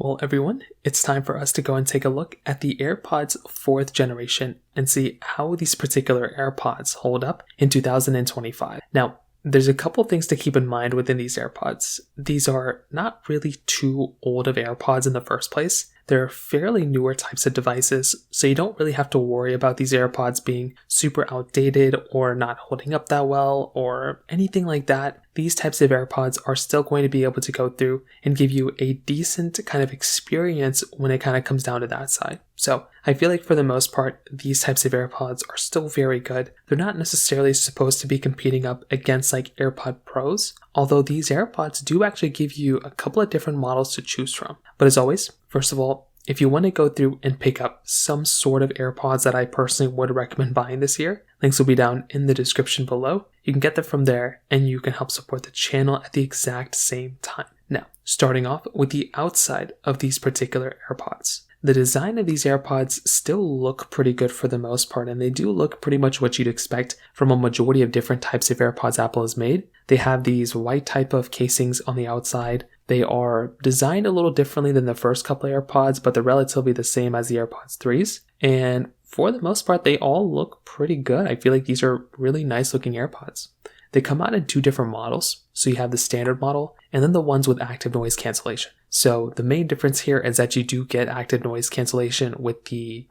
Well, everyone, it's time for us to go and take a look at the AirPods 4th generation and see how these particular AirPods hold up in 2025. Now, there's a couple things to keep in mind within these AirPods. These are not really too old of AirPods in the first place. They're fairly newer types of devices, so you don't really have to worry about these AirPods being super outdated or not holding up that well or anything like that. These types of AirPods are still going to be able to go through and give you a decent kind of experience when it kind of comes down to that side. So I feel like for the most part, these types of AirPods are still very good. They're not necessarily supposed to be competing up against like AirPod Pros, although these AirPods do actually give you a couple of different models to choose from. But as always, first of all, if you want to go through and pick up some sort of AirPods that I personally would recommend buying this year, links will be down in the description below. You can get them from there and you can help support the channel at the exact same time. Now, starting off with the outside of these particular AirPods. The design of these AirPods still look pretty good for the most part, and they do look pretty much what you'd expect from a majority of different types of AirPods Apple has made. They have these white type of casings on the outside. They are designed a little differently than the first couple of AirPods, but they're relatively the same as the AirPods 3s. And for the most part, they all look pretty good. I feel like these are really nice looking AirPods. They come out in two different models. So you have the standard model and then the ones with active noise cancellation. So the main difference here is that you do get active noise cancellation with the,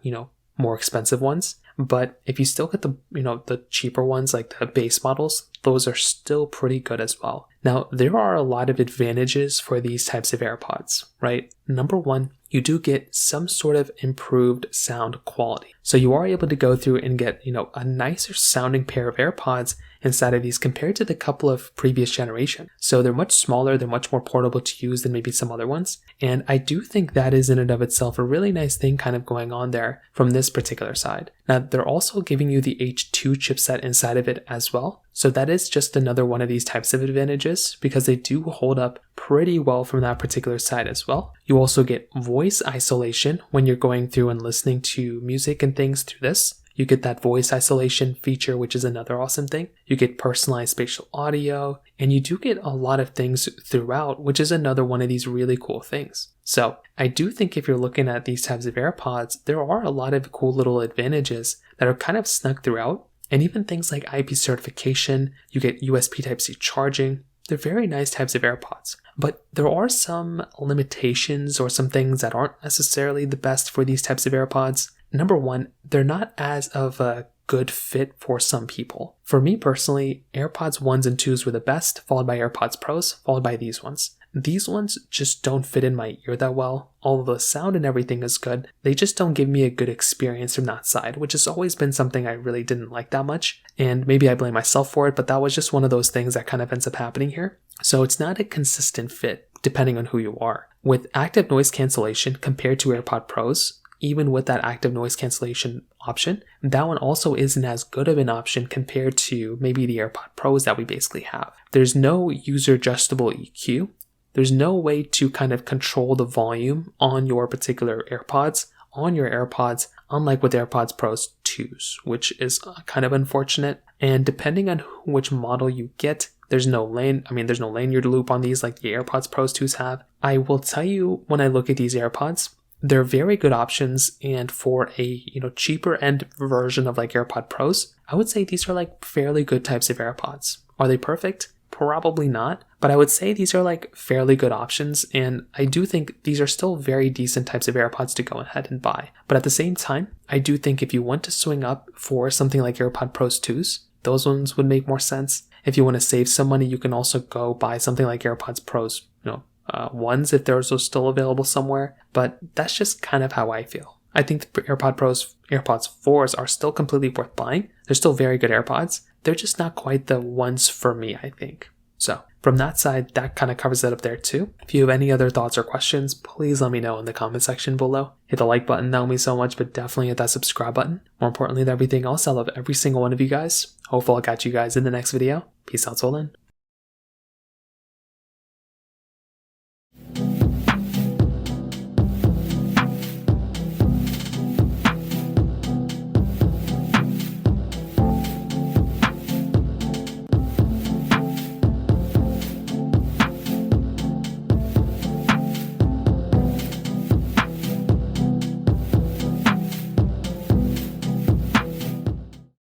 more expensive ones. But if you still get the cheaper ones, like the base models, those are still pretty good as well. Now, there are a lot of advantages for these types of AirPods, right? Number one, you do get some sort of improved sound quality. So you are able to go through and get, a nicer sounding pair of AirPods inside of these compared to the couple of previous generation. So they're much smaller, they're much more portable to use than maybe some other ones. And I do think that is in and of itself a really nice thing kind of going on there from this particular side. Now, they're also giving you the H2 chipset inside of it as well. So that is just another one of these types of advantages because they do hold up pretty well from that particular side as well. You also get voice isolation when you're going through and listening to music and things through this. You get that voice isolation feature, which is another awesome thing. You get personalized spatial audio, and you do get a lot of things throughout, which is another one of these really cool things. So I do think if you're looking at these types of AirPods, there are a lot of cool little advantages that are kind of snuck throughout. And even things like IP certification, you get USB Type-C charging. They're very nice types of AirPods. But there are some limitations or some things that aren't necessarily the best for these types of AirPods. Number one, they're not as of a good fit for some people. For me personally, AirPods 1s and 2s were the best, followed by AirPods Pros, followed by these ones. These ones just don't fit in my ear that well. Although the sound and everything is good, they just don't give me a good experience from that side, which has always been something I really didn't like that much. And maybe I blame myself for it, but that was just one of those things that kind of ends up happening here. So it's not a consistent fit depending on who you are. With active noise cancellation compared to AirPod Pros, even with that active noise cancellation option, that one also isn't as good of an option compared to maybe the AirPod Pros that we basically have. There's no user adjustable EQ. There's no way to kind of control the volume on your particular AirPods, unlike with AirPods Pros 2s, which is kind of unfortunate. And depending on which model you get, there's no lanyard loop on these like the AirPods Pros 2s have. I will tell you, when I look at these AirPods, they're very good options, and for a cheaper end version of like AirPod Pros, I would say these are like fairly good types of AirPods. Are they perfect? Probably not, but I would say these are like fairly good options, and I do think these are still very decent types of AirPods to go ahead and buy. But at the same time, I do think if you want to swing up for something like AirPod Pros 2s, those ones would make more sense. If you want to save some money, you can also go buy something like AirPods Pros, ones if those are still available somewhere, but that's just kind of how I feel. I think the AirPod Pros, AirPods 4s are still completely worth buying. They're still very good AirPods. They're just not quite the ones for me, I think. So from that side, that kind of covers it up there too. If you have any other thoughts or questions, please let me know in the comment section below. Hit the like button, that would mean so much, but definitely hit that subscribe button. More importantly than everything else, I love every single one of you guys. Hopefully I'll catch you guys in the next video. Peace out till then.